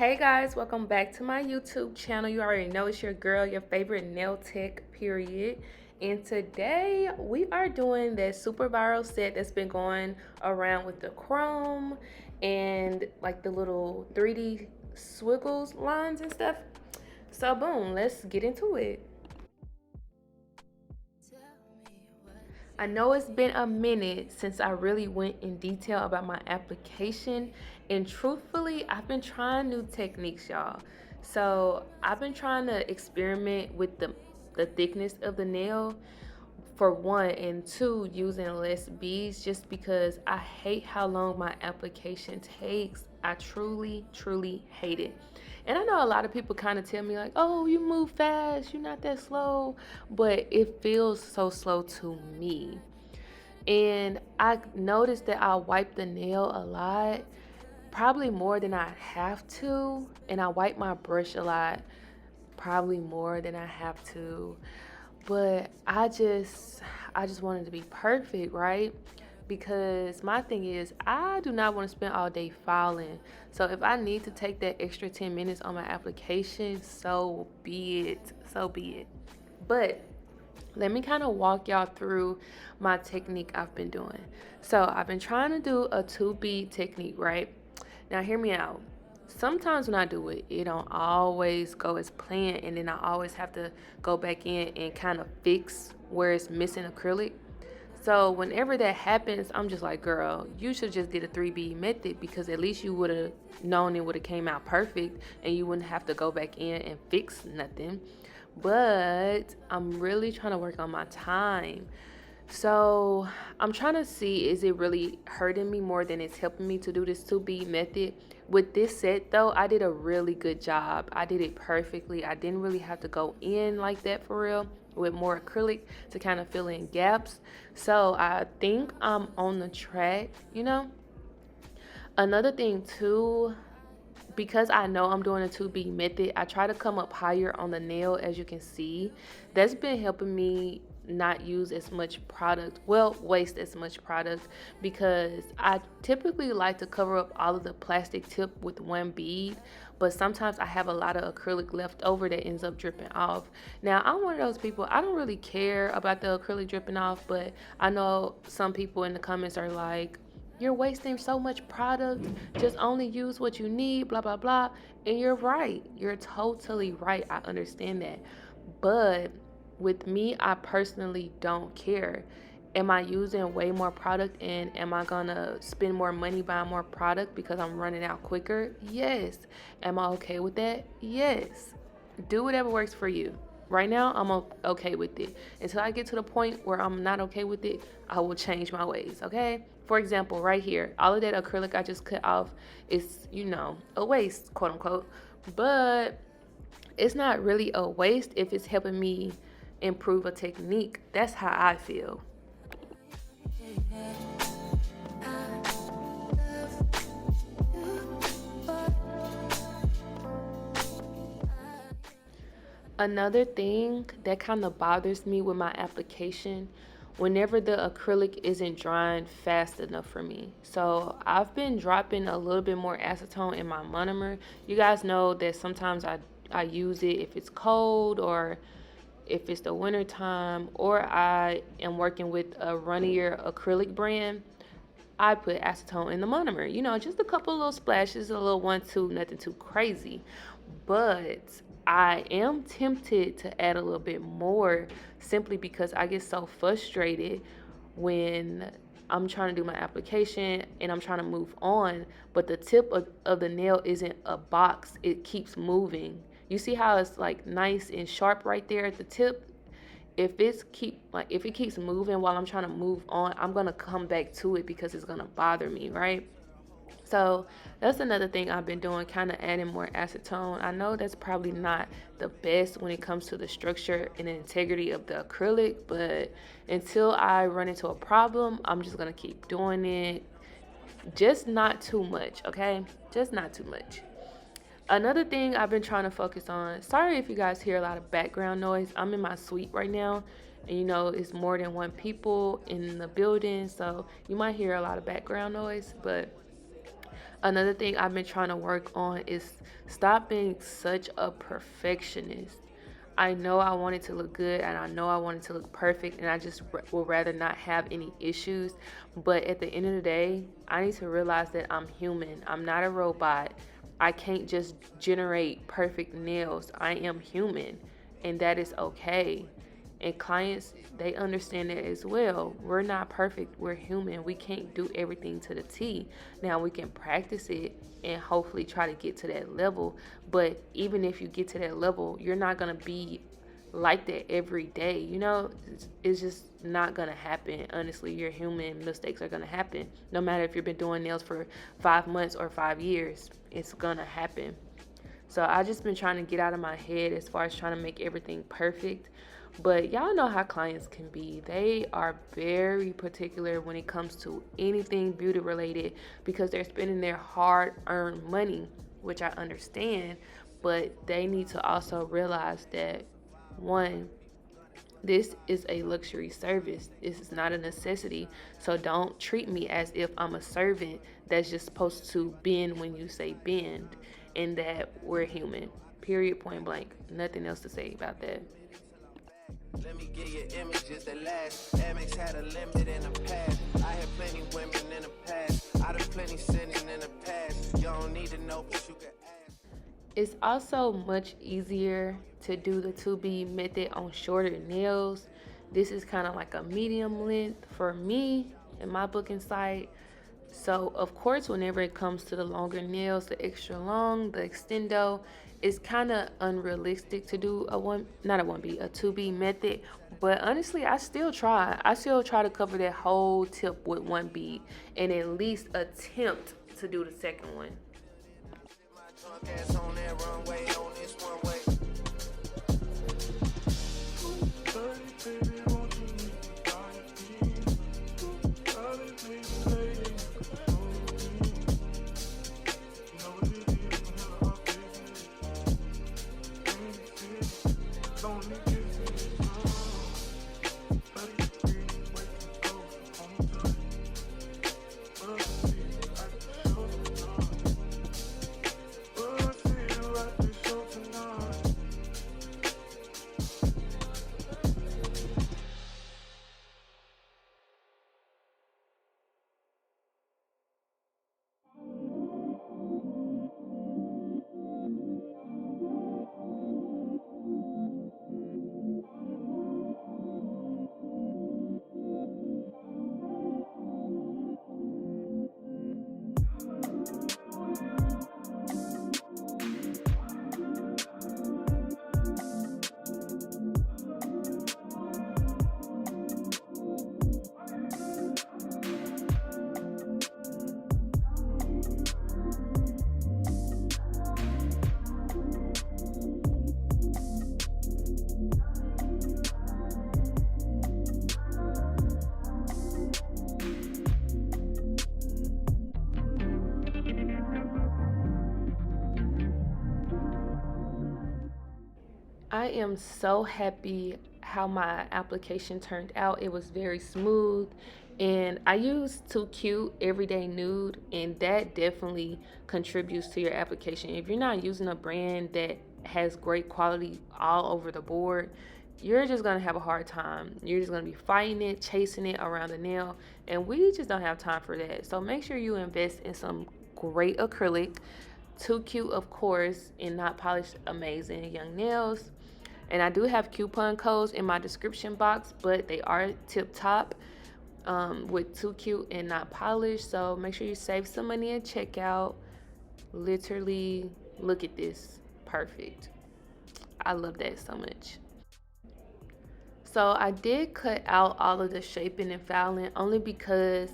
Hey guys, welcome back to my YouTube channel. You already know it's your girl, your favorite nail tech, period. And today we are doing that super viral set that's been going around with the chrome and like the little 3D swiggles lines and stuff. So boom, let's get into it. I know it's been a minute since I really went in detail about my application, and truthfully, I've been trying new techniques, y'all. So I've been trying to experiment with the thickness of the nail for one, and two, using less beads just because I hate how long my application takes. I truly hate it. And I know a lot of people kind of tell me like, oh, you move fast, you're not that slow, but it feels so slow to me. And I noticed that I wipe the nail a lot, probably more than I have to, and I wipe my brush a lot, probably more than I have to. But I just wanted to be perfect, right? Because my thing is I do not want to spend all day filing. So if I need to take that extra 10 minutes on my application, so be it. So be it. But let me kind of walk y'all through my technique I've been doing. So I've been trying to do a 2 bead technique, right? Now hear me out. Sometimes when I do it, it don't always go as planned, and then I always have to go back in and kind of fix where it's missing acrylic. So whenever that happens, I'm just like, girl, you should just did a 3B method, because at least you would have known it would have came out perfect and you wouldn't have to go back in and fix nothing. But I'm really trying to work on my time. So I'm trying to see, is it really hurting me more than it's helping me to do this 2B method? With this set though, I did a really good job. I did it perfectly. I didn't really have to go in like that for real with more acrylic to kind of fill in gaps. So I think I'm on the track. Another thing too, because I know I'm doing a 2B method, I try to come up higher on the nail, as you can see. That's been helping me not use as much product, well, waste as much product, because I typically like to cover up all of the plastic tip with 1 bead, but sometimes I have a lot of acrylic left over that ends up dripping off. Now, I'm one of those people, I don't really care about the acrylic dripping off, but I know some people in the comments are like, you're wasting so much product, just only use what you need, blah blah blah. And you're right, you're totally right, I understand that. But with me, I personally don't care. Am I using way more product, and am I gonna spend more money buying more product because I'm running out quicker? Yes. Am I okay with that? Yes. Do whatever works for you. Right now, I'm okay with it. Until I get to the point where I'm not okay with it, I will change my ways, okay? For example, right here, all of that acrylic I just cut off is, a waste, quote unquote. But it's not really a waste if it's helping me improve a technique. That's how I feel. Another thing that kind of bothers me with my application, whenever the acrylic isn't drying fast enough for me. So I've been dropping a little bit more acetone in my monomer. You guys know that sometimes I use it if it's cold, or if it's the winter time, or I am working with a runnier acrylic brand. I put acetone in the monomer, just a couple little splashes, a little 1-2, nothing too crazy. But I am tempted to add a little bit more, simply because I get so frustrated when I'm trying to do my application and I'm trying to move on, but the tip of the nail isn't a box, it keeps moving. You see how it's like nice and sharp right there at the tip? If it keeps moving while I'm trying to move on, I'm gonna come back to it because it's gonna bother me, right? So that's another thing I've been doing, kind of adding more acetone. I know that's probably not the best when it comes to the structure and the integrity of the acrylic, but until I run into a problem, I'm just gonna keep doing it. Just not too much, okay? Just not too much. Another thing I've been trying to focus on, sorry if you guys hear a lot of background noise. I'm in my suite right now, and it's more than one people in the building, so you might hear a lot of background noise, but Another thing I've been trying to work on is stop being such a perfectionist. I know I want it to look good and I know I want it to look perfect, and I just would rather not have any issues. But at the end of the day, I need to realize that I'm human. I'm not a robot. I can't just generate perfect nails. I am human, and that is okay. And clients, they understand that as well. We're not perfect, we're human. We can't do everything to the T. Now we can practice it and hopefully try to get to that level. But even if you get to that level, you're not gonna be like that every day. It's just not gonna happen. Honestly, you're human. Mistakes are gonna happen. No matter if you've been doing nails for 5 months or 5 years, it's gonna happen. So I just been trying to get out of my head as far as trying to make everything perfect. But y'all know how clients can be. They are very particular when it comes to anything beauty related because they're spending their hard earned money, which I understand. But they need to also realize that, one, this is a luxury service. This is not a necessity. So don't treat me as if I'm a servant that's just supposed to bend when you say bend, and that we're human. Period, point blank. Nothing else to say about that. Let me get your images that last. Amex had a limit in the past. I had plenty women in the past. I done plenty sinning in the past. You don't need to know, but you can ask. It's also much easier to do the 2B method on shorter nails. This is kind of like a medium length for me in my booking site. So, of course, whenever it comes to the longer nails, the extra long, the extendo, it's kind of unrealistic to do not a 1B, a 2B method. But honestly, I still try. I still try to cover that whole tip with 1B and at least attempt to do the second one. My drunk ass on that runway on this one way. I am so happy how my application turned out. It was very smooth, and I used Too Cute Everyday Nude, and that definitely contributes to your application. If you're not using a brand that has great quality all over the board, you're just gonna have a hard time. You're just gonna be fighting it, chasing it around the nail, and we just don't have time for that. So make sure you invest in some great acrylic. Too Cute, of course, and Not Polished, amazing young nails. And I do have coupon codes in my description box, but they are TipTop with Too Cute and Not Polished. So make sure you save some money at checkout. Literally, look at this. Perfect. I love that so much. So I did cut out all of the shaping and filing only because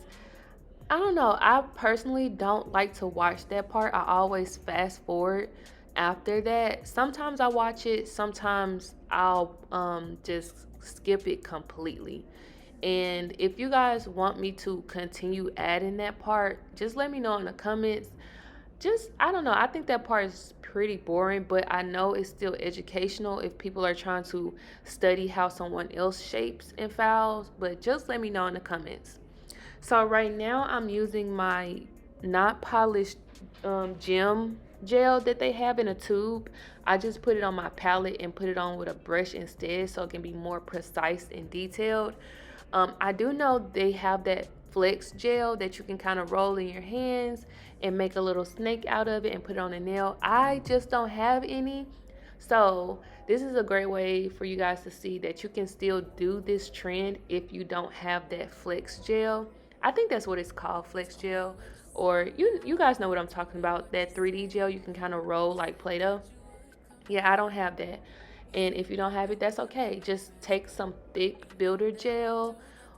I don't know. I personally don't like to watch that part. I always fast forward after that. Sometimes I watch it, sometimes I'll just skip it completely. And if you guys want me to continue adding that part, just let me know in the comments. Just, I don't know. I think that part is pretty boring, but I know it's still educational if people are trying to study how someone else shapes and files. But just let me know in the comments. So right now I'm using my not polished gem gel that they have in a tube. I just put it on my palette and put it on with a brush instead so it can be more precise and detailed. I do know they have that flex gel that you can kind of roll in your hands and make a little snake out of it and put it on a nail. I just don't have any. So this is a great way for you guys to see that you can still do this trend if you don't have that flex gel. I think that's what it's called, flex gel. Or you guys know what I'm talking about, that 3D gel you can kind of roll like Play-Doh. Yeah, I don't have that. And if you don't have it, that's okay. Just take some thick builder gel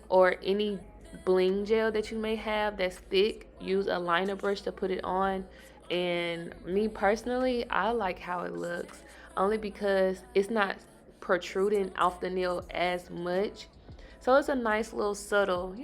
or any bling gel that you may have that's thick. Use a liner brush to put it on. And me personally, I like how it looks only because it's not protruding off the nail as much. So it's a nice little subtle,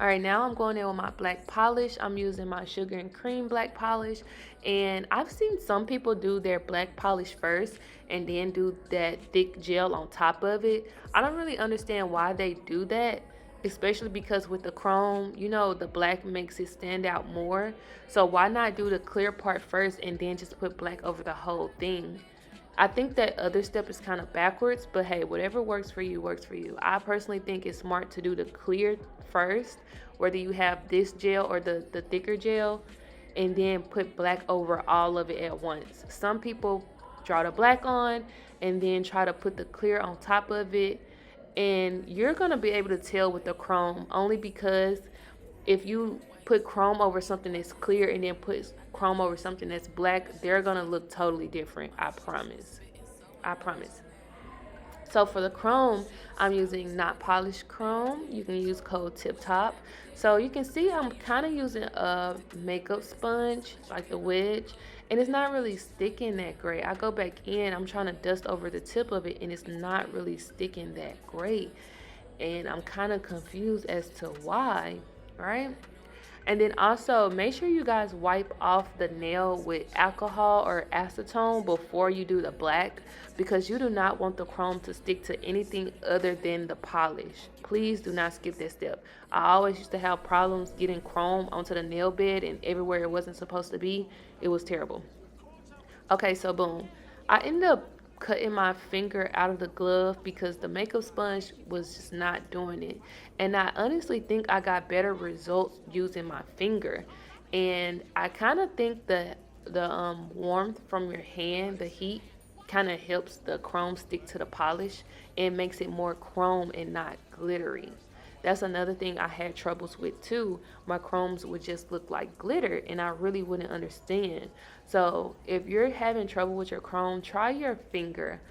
All right, now I'm going in with my black polish. I'm using my sugar and cream black polish. And I've seen some people do their black polish first and then do that thick gel on top of it. I don't really understand why they do that, especially because with the chrome, the black makes it stand out more. So why not do the clear part first and then just put black over the whole thing? I think that other step is kind of backwards, but hey, whatever works for you works for you. I personally think it's smart to do the clear first, whether you have this gel or the thicker gel, and then put black over all of it at once. Some people draw the black on and then try to put the clear on top of it, and you're going to be able to tell with the chrome only because if you put chrome over something that's clear and then put chrome over something that's black, they're gonna look totally different. I promise. I promise. So for the chrome, I'm using Not Polished Chrome. You can use code TipTop. So you can see I'm kind of using a makeup sponge, like the wedge, and it's not really sticking that great. I go back in, I'm trying to dust over the tip of it, and it's not really sticking that great. And I'm kind of confused as to why, right? And then also make sure you guys wipe off the nail with alcohol or acetone before you do the black, because you do not want the chrome to stick to anything other than the polish. Please do not skip that step. I always used to have problems getting chrome onto the nail bed and everywhere it wasn't supposed to be. It was terrible. Okay, so boom. I ended up cutting my finger out of the glove because the makeup sponge was just not doing it. And I honestly think I got better results using my finger. And I kind of think the warmth from your hand, the heat, kind of helps the chrome stick to the polish and makes it more chrome and not glittery. That's another thing I had troubles with too. My chromes would just look like glitter and I really wouldn't understand. So if you're having trouble with your chrome, try your finger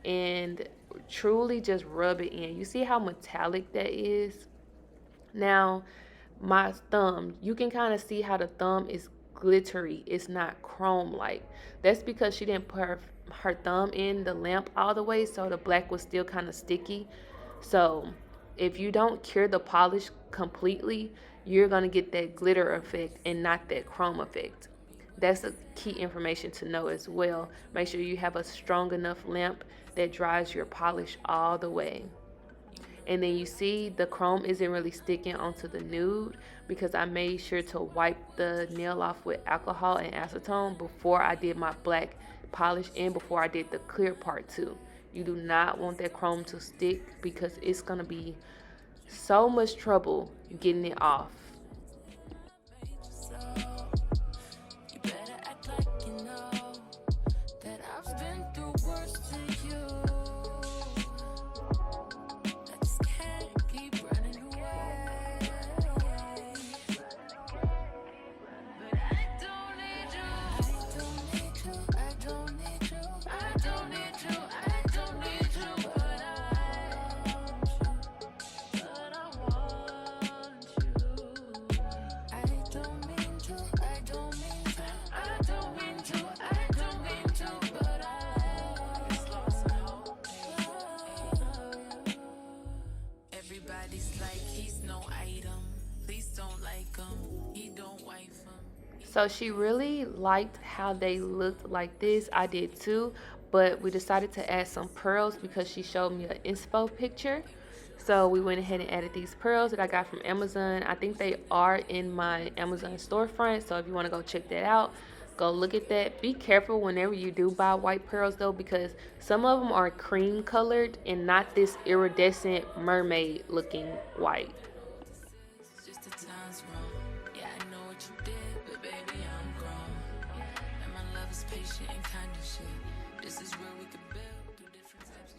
and truly just rub it in. You see how metallic that is? Now, my thumb, you can kind of see how the thumb is glittery. It's not chrome like. That's because she didn't put her thumb in the lamp all the way, so the black was still kind of sticky. So if you don't cure the polish completely, you're going to get that glitter effect and not that chrome effect. That's a key information to know as well. Make sure you have a strong enough lamp that dries your polish all the way. And then you see the chrome isn't really sticking onto the nude because I made sure to wipe the nail off with alcohol and acetone before I did my black polish and before I did the clear part too. You do not want that chrome to stick because it's going to be so much trouble getting it off. So she really liked how they looked like this. I did too, but we decided to add some pearls because she showed me an inspo picture. So we went ahead and added these pearls that I got from Amazon. I think they are in my Amazon storefront. So if you want to go check that out, go look at that. Be careful whenever you do buy white pearls though, because some of them are cream colored and not this iridescent mermaid looking white.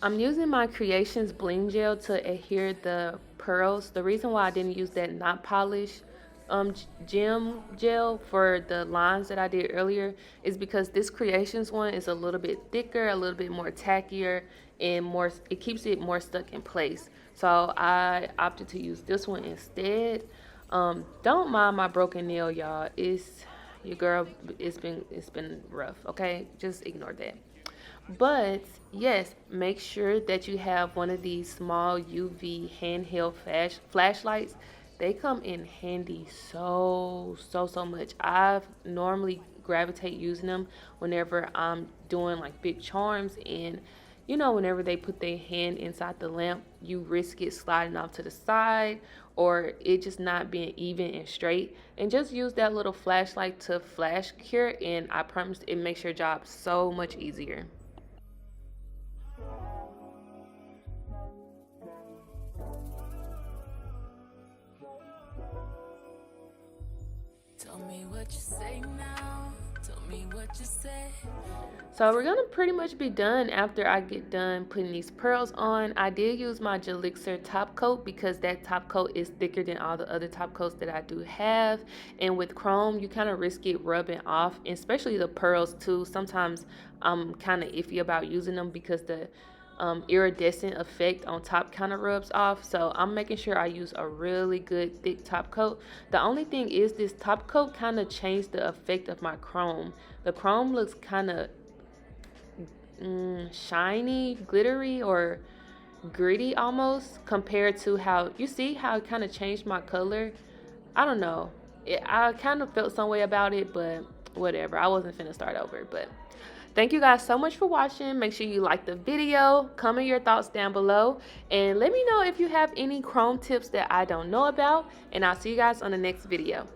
I'm using my Creations bling gel to adhere the pearls. The reason why I didn't use that not polish gem gel for the lines that I did earlier is because this Creations one is a little bit thicker, a little bit more tackier, and more, it keeps it more stuck in place. So I opted to use this one instead. Don't mind my broken nail, y'all. It's your girl. It's been rough. Okay, just ignore that. But yes, make sure that you have one of these small UV handheld flashlights. They come in handy so much. I've normally gravitate using them whenever I'm doing like big charms, and whenever they put their hand inside the lamp, you risk it sliding off to the side or it just not being even and straight. And just use that little flashlight to flash cure, and I promise it makes your job so much easier. Tell me what you say now. Tell me what you say. So we're gonna pretty much be done after I get done putting these pearls on. I did use my Gelixir top coat because that top coat is thicker than all the other top coats that I do have. And with chrome, you kind of risk it rubbing off, especially the pearls too. Sometimes I'm kind of iffy about using them because the iridescent effect on top kind of rubs off. So I'm making sure I use a really good thick top coat. The only thing is this top coat kind of changed the effect of my chrome. The chrome looks kind of shiny, glittery, or gritty almost compared to how you see how it kind of changed my color. I don't know. I kind of felt some way about it, but whatever. I wasn't finna start over. But thank you guys so much for watching. Make sure you like the video, comment your thoughts down below, and let me know if you have any chrome tips that I don't know about. And I'll see you guys on the next video.